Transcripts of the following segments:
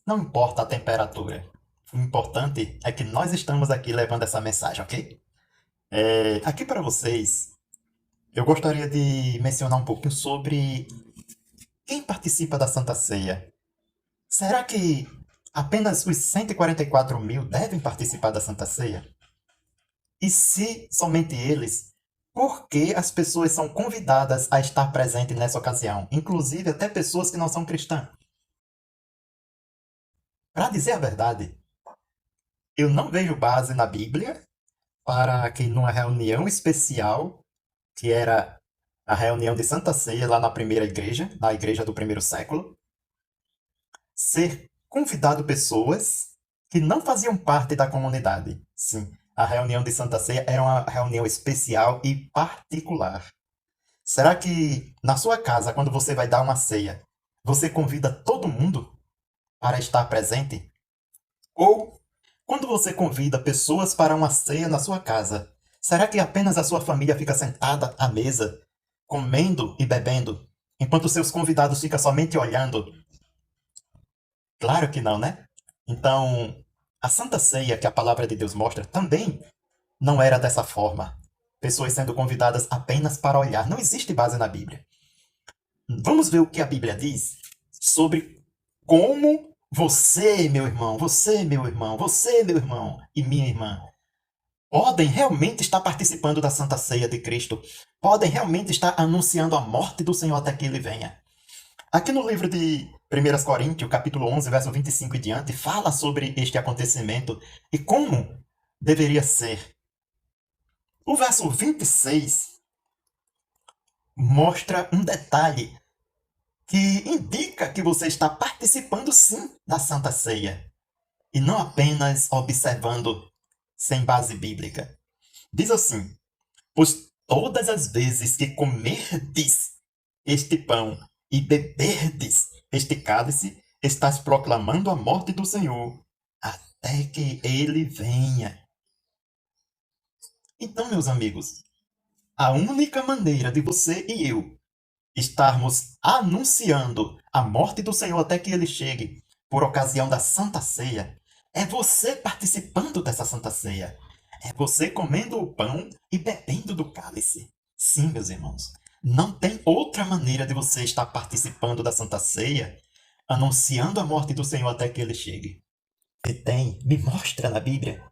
não importa a temperatura. O importante é que nós estamos aqui levando essa mensagem, ok? Aqui para vocês, eu gostaria de mencionar um pouquinho sobre quem participa da Santa Ceia. Será que apenas os 144 mil devem participar da Santa Ceia? E se somente eles, por que as pessoas são convidadas a estar presentes nessa ocasião? Inclusive até pessoas que não são cristãs. Para dizer a verdade, eu não vejo base na Bíblia para que numa reunião especial, que era a reunião de Santa Ceia lá na primeira igreja, na igreja do primeiro século, ser convidado pessoas que não faziam parte da comunidade. Sim, a reunião de Santa Ceia era uma reunião especial e particular. Será que na sua casa, quando você vai dar uma ceia, você convida todo mundo para estar presente? Ou quando você convida pessoas para uma ceia na sua casa, será que apenas a sua família fica sentada à mesa, comendo e bebendo, enquanto seus convidados ficam somente olhando? Claro que não, né? Então, a Santa Ceia que a palavra de Deus mostra também não era dessa forma. Pessoas sendo convidadas apenas para olhar. Não existe base na Bíblia. Vamos ver o que a Bíblia diz sobre como você, meu irmão, você, meu irmão, você, meu irmão e minha irmã, podem realmente estar participando da Santa Ceia de Cristo. Podem realmente estar anunciando a morte do Senhor até que ele venha. Aqui no livro de 1 Coríntios, capítulo 11, verso 25 e diante, fala sobre este acontecimento e como deveria ser. O verso 26 mostra um detalhe que indica que você está participando sim da Santa Ceia e não apenas observando sem base bíblica. Diz assim: pois todas as vezes que comerdes este pão e beberdes este cálice, estás proclamando a morte do Senhor até que ele venha. Então, meus amigos, a única maneira de você e eu estarmos anunciando a morte do Senhor até que ele chegue, por ocasião da Santa Ceia, é você participando dessa Santa Ceia. É você comendo o pão e bebendo do cálice. Sim, meus irmãos. Não tem outra maneira de você estar participando da Santa Ceia, anunciando a morte do Senhor até que ele chegue. Se tem, me mostra na Bíblia,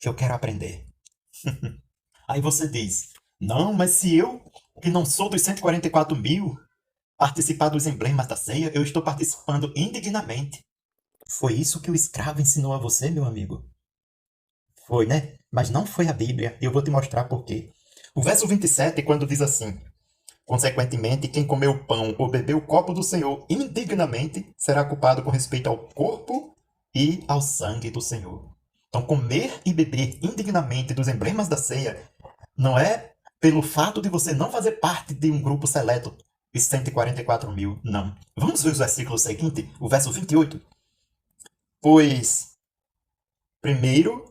que eu quero aprender. Aí você diz: não, mas se eu, que não sou dos 144 mil, participar dos emblemas da ceia, eu estou participando indignamente. Foi isso que o escravo ensinou a você, meu amigo? Foi, né? Mas não foi a Bíblia, e eu vou te mostrar por quê. O verso 27, quando diz assim: consequentemente, quem comeu o pão ou bebeu o copo do Senhor indignamente será culpado com respeito ao corpo e ao sangue do Senhor. Então, comer e beber indignamente dos emblemas da ceia não é pelo fato de você não fazer parte de um grupo seleto, os 144 mil, não. Vamos ver os versículos seguintes, o verso 28. Pois, primeiro,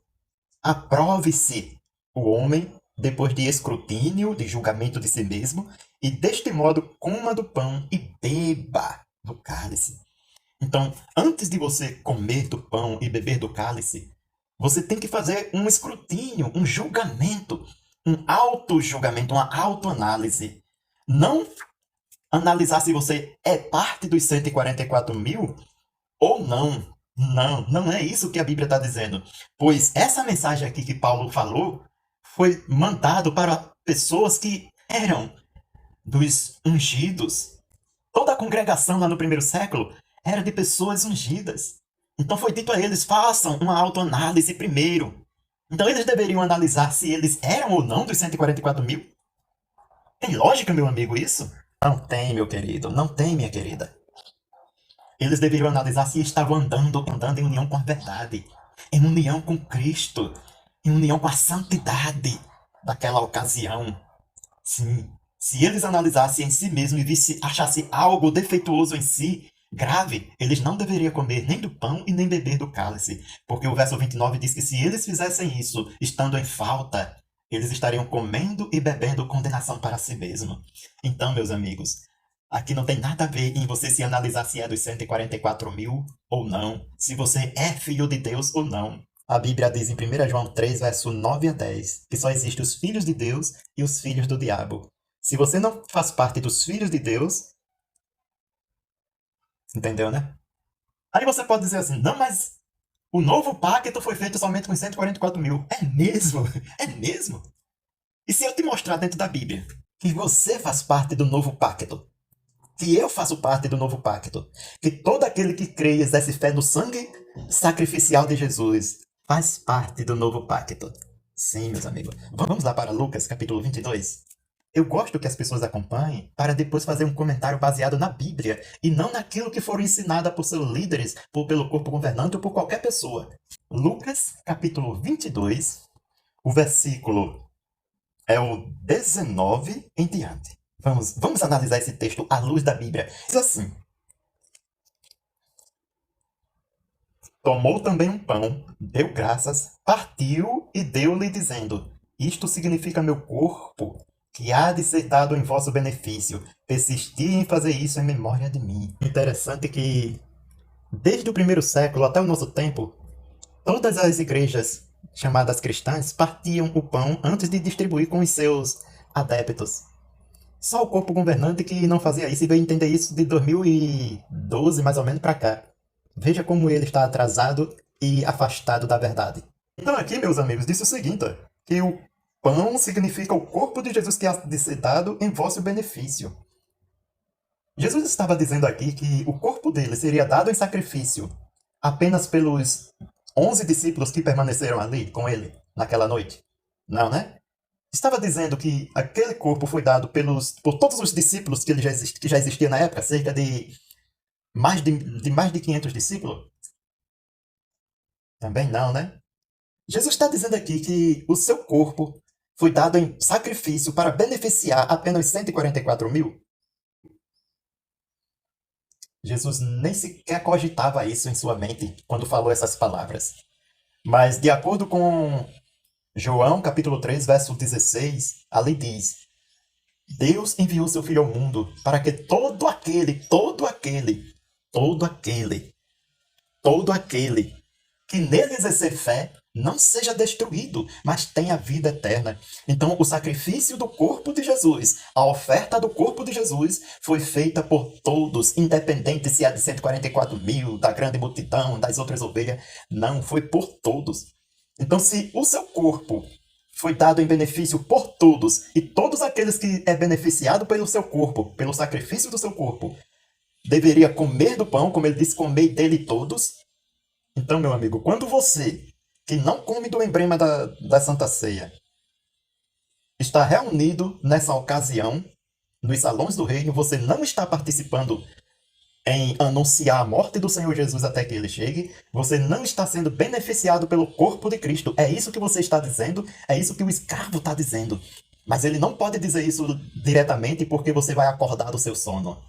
aprove-se o homem, depois de escrutínio, de julgamento de si mesmo, e deste modo coma do pão e beba do cálice. Então, antes de você comer do pão e beber do cálice, você tem que fazer um escrutínio, um julgamento, um auto-julgamento, uma autoanálise. Não analisar se você é parte dos 144 mil ou não. Não, não é isso que a Bíblia está dizendo. Pois essa mensagem aqui que Paulo falou foi mandado para pessoas que eram dos ungidos. Toda a congregação lá no primeiro século era de pessoas ungidas. Então foi dito a eles: façam uma autoanálise primeiro. Então eles deveriam analisar se eles eram ou não dos 144 mil. Tem lógica, meu amigo, isso? Não tem, meu querido. Não tem, minha querida. Eles deveriam analisar se estavam andando em união com a verdade, em união com Cristo, em união com a santidade daquela ocasião. Sim, se eles analisassem em si mesmos e achassem algo defeituoso em si, grave, eles não deveriam comer nem do pão e nem beber do cálice, porque o verso 29 diz que se eles fizessem isso, estando em falta, eles estariam comendo e bebendo condenação para si mesmo. Então, meus amigos, Aqui não tem nada a ver em você se analisar se é dos 144 mil ou não, se você é filho de Deus ou não. A Bíblia diz em 1 João 3, verso 9 a 10, que só existem os filhos de Deus e os filhos do diabo. Se você não faz parte dos filhos de Deus, entendeu, né? Aí você pode dizer assim, não, mas o novo pacto foi feito somente com 144 mil. É mesmo? É mesmo? E se eu te mostrar dentro da Bíblia que você faz parte do novo pacto, que eu faço parte do novo pacto, que todo aquele que crê e exerce fé no sangue sacrificial de Jesus faz parte do novo pacto. Sim, meus amigos. Vamos lá para Lucas, capítulo 22. Eu gosto que as pessoas acompanhem para depois fazer um comentário baseado na Bíblia e não naquilo que foram ensinadas por seus líderes, pelo corpo governante ou por qualquer pessoa. Lucas, capítulo 22, o versículo é o 19 em diante. Vamos analisar esse texto à luz da Bíblia. Diz assim: Tomou também um pão, deu graças, partiu e deu-lhe, dizendo: Isto significa meu corpo, que há de ser dado em vosso benefício. Persisti em fazer isso em memória de mim. Interessante que, desde o primeiro século até o nosso tempo, todas as igrejas chamadas cristãs partiam o pão antes de distribuir com os seus adeptos. Só o corpo governante que não fazia isso e veio entender isso de 2012, mais ou menos, para cá. Veja como ele está atrasado e afastado da verdade. Então aqui, meus amigos, disse o seguinte, que o pão significa o corpo de Jesus que há de ser dado em vosso benefício. Jesus estava dizendo aqui que o corpo dele seria dado em sacrifício apenas pelos 11 discípulos que permaneceram ali com ele naquela noite. Não, né? Estava dizendo que aquele corpo foi dado por todos os discípulos que já existia na época, cerca de mais de 500 discípulos? Também não, né? Jesus está dizendo aqui que o seu corpo foi dado em sacrifício para beneficiar apenas 144 mil. Jesus nem sequer cogitava isso em sua mente quando falou essas palavras. Mas, de acordo com João, capítulo 3, verso 16, ali diz: Deus enviou seu Filho ao mundo para que todo aquele que nele exercer fé não seja destruído, mas tenha vida eterna. Então, o sacrifício do corpo de Jesus, a oferta do corpo de Jesus, foi feita por todos, independente se é de 144 mil, da grande multidão, das outras ovelhas. Não, foi por todos. Então, se o seu corpo foi dado em benefício por todos, e todos aqueles que é beneficiado pelo seu corpo, pelo sacrifício do seu corpo, deveria comer do pão, como ele disse, comer dele todos. Então, meu amigo, quando você, que não come do emblema da Santa Ceia, está reunido nessa ocasião, nos salões do reino, você não está participando em anunciar a morte do Senhor Jesus até que ele chegue, você não está sendo beneficiado pelo corpo de Cristo. É isso que você está dizendo, é isso que o escravo está dizendo. Mas ele não pode dizer isso diretamente porque você vai acordar do seu sono.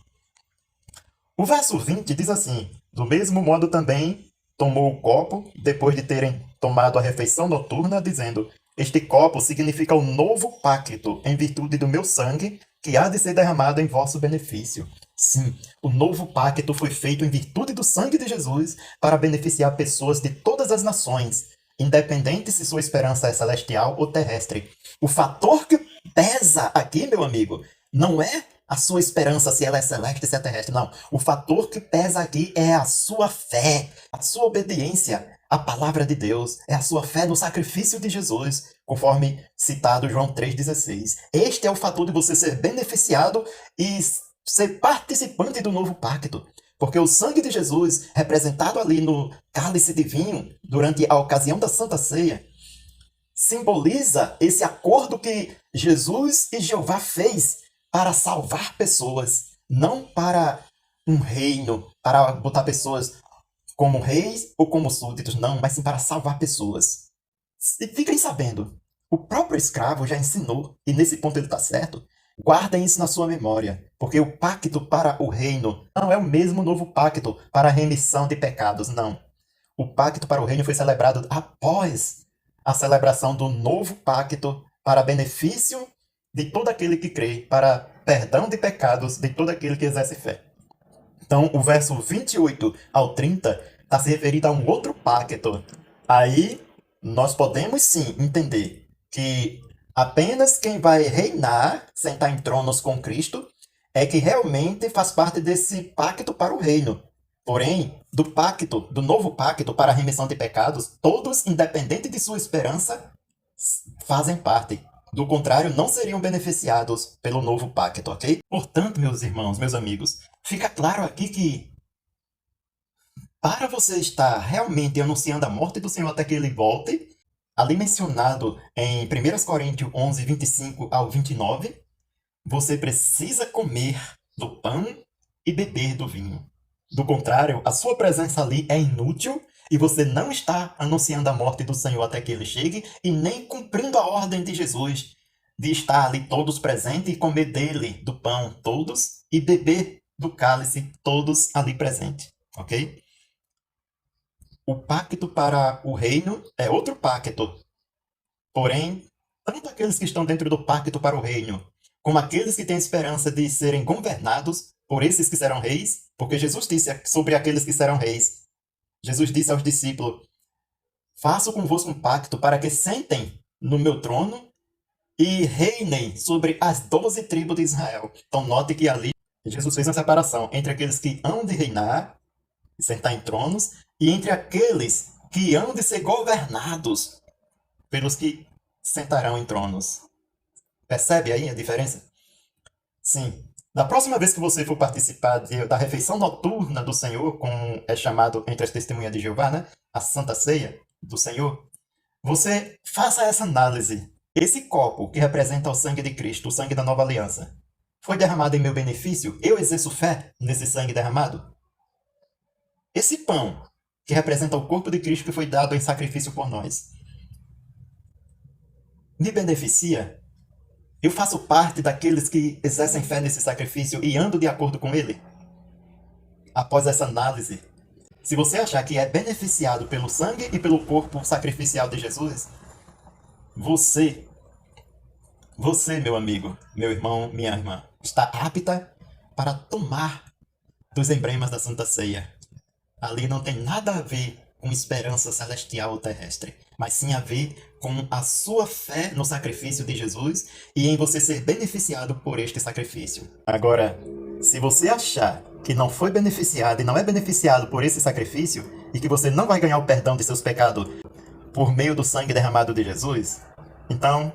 O verso 20 diz assim: Do mesmo modo também tomou o copo, depois de terem tomado a refeição noturna, dizendo: Este copo significa o novo pacto, em virtude do meu sangue, que há de ser derramado em vosso benefício. Sim, o novo pacto foi feito em virtude do sangue de Jesus para beneficiar pessoas de todas as nações, independente se sua esperança é celestial ou terrestre. O fator que pesa aqui, meu amigo, não é a sua esperança se ela é celeste, se é terrestre, não. O fator que pesa aqui é a sua fé, a sua obediência à palavra de Deus, é a sua fé no sacrifício de Jesus, conforme citado João 3,16. Este é o fator de você ser beneficiado e ser participante do novo pacto. Porque o sangue de Jesus, representado ali no cálice de vinho, durante a ocasião da Santa Ceia, simboliza esse acordo que Jesus e Jeová fez para salvar pessoas, não para um reino, para botar pessoas como reis ou como súditos, não, mas sim para salvar pessoas. E fiquem sabendo, o próprio escravo já ensinou, e nesse ponto ele está certo, guardem isso na sua memória, porque o pacto para o reino não é o mesmo novo pacto para a remissão de pecados, não. O pacto para o reino foi celebrado após a celebração do novo pacto para benefício de todo aquele que crê, para perdão de pecados de todo aquele que exerce fé. Então, o verso 28 ao 30 está se referindo a um outro pacto. Aí, nós podemos sim entender que apenas quem vai reinar, sentar em tronos com Cristo, é que realmente faz parte desse pacto para o reino. Porém, do novo pacto para a remissão de pecados, todos, independente de sua esperança, fazem parte. Do contrário, não seriam beneficiados pelo novo pacto, ok? Portanto, meus irmãos, meus amigos, fica claro aqui que para você estar realmente anunciando a morte do Senhor até que ele volte, ali mencionado em 1 Coríntios 11, 25 ao 29, você precisa comer do pão e beber do vinho. Do contrário, a sua presença ali é inútil e você não está anunciando a morte do Senhor até que ele chegue e nem cumprindo a ordem de Jesus de estar ali todos presentes e comer dele, do pão, todos, e beber do cálice, todos ali presentes, ok? O pacto para o reino é outro pacto. Porém, tanto aqueles que estão dentro do pacto para o reino, como aqueles que têm esperança de serem governados por esses que serão reis, porque Jesus disse sobre aqueles que serão reis. Jesus disse aos discípulos: faço convosco um pacto para que sentem no meu trono e reinem sobre as 12 tribos de Israel. Então note que ali Jesus fez uma separação entre aqueles que hão de reinar e sentar em tronos e entre aqueles que hão de ser governados pelos que sentarão em tronos. Percebe aí a diferença? Sim. Da próxima vez que você for participar da refeição noturna do Senhor, como é chamado entre as testemunhas de Jeová, né? A Santa Ceia do Senhor, você faça essa análise. Esse copo que representa o sangue de Cristo, o sangue da nova aliança, foi derramado em meu benefício? Eu exerço fé nesse sangue derramado? Esse pão, que representa o corpo de Cristo que foi dado em sacrifício por nós, me beneficia? Eu faço parte daqueles que exercem fé nesse sacrifício e ando de acordo com ele? Após essa análise, se você achar que é beneficiado pelo sangue e pelo corpo sacrificial de Jesus, você, meu amigo, meu irmão, minha irmã, está apta para tomar dos emblemas da Santa Ceia. Ali não tem nada a ver com esperança celestial ou terrestre, mas sim a ver com a sua fé no sacrifício de Jesus e em você ser beneficiado por este sacrifício. Agora, se você achar que não foi beneficiado e não é beneficiado por esse sacrifício e que você não vai ganhar o perdão de seus pecados por meio do sangue derramado de Jesus, então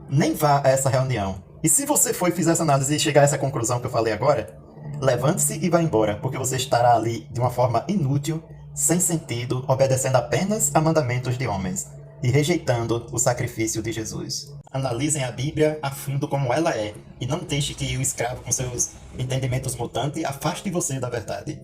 nem vá a essa reunião. E se você for e fizer essa análise e chegar a essa conclusão que eu falei agora, levante-se e vá embora, porque você estará ali de uma forma inútil, sem sentido, obedecendo apenas a mandamentos de homens e rejeitando o sacrifício de Jesus. Analisem a Bíblia a fundo como ela é, e não deixe que o escravo com seus entendimentos mutantes afaste você da verdade.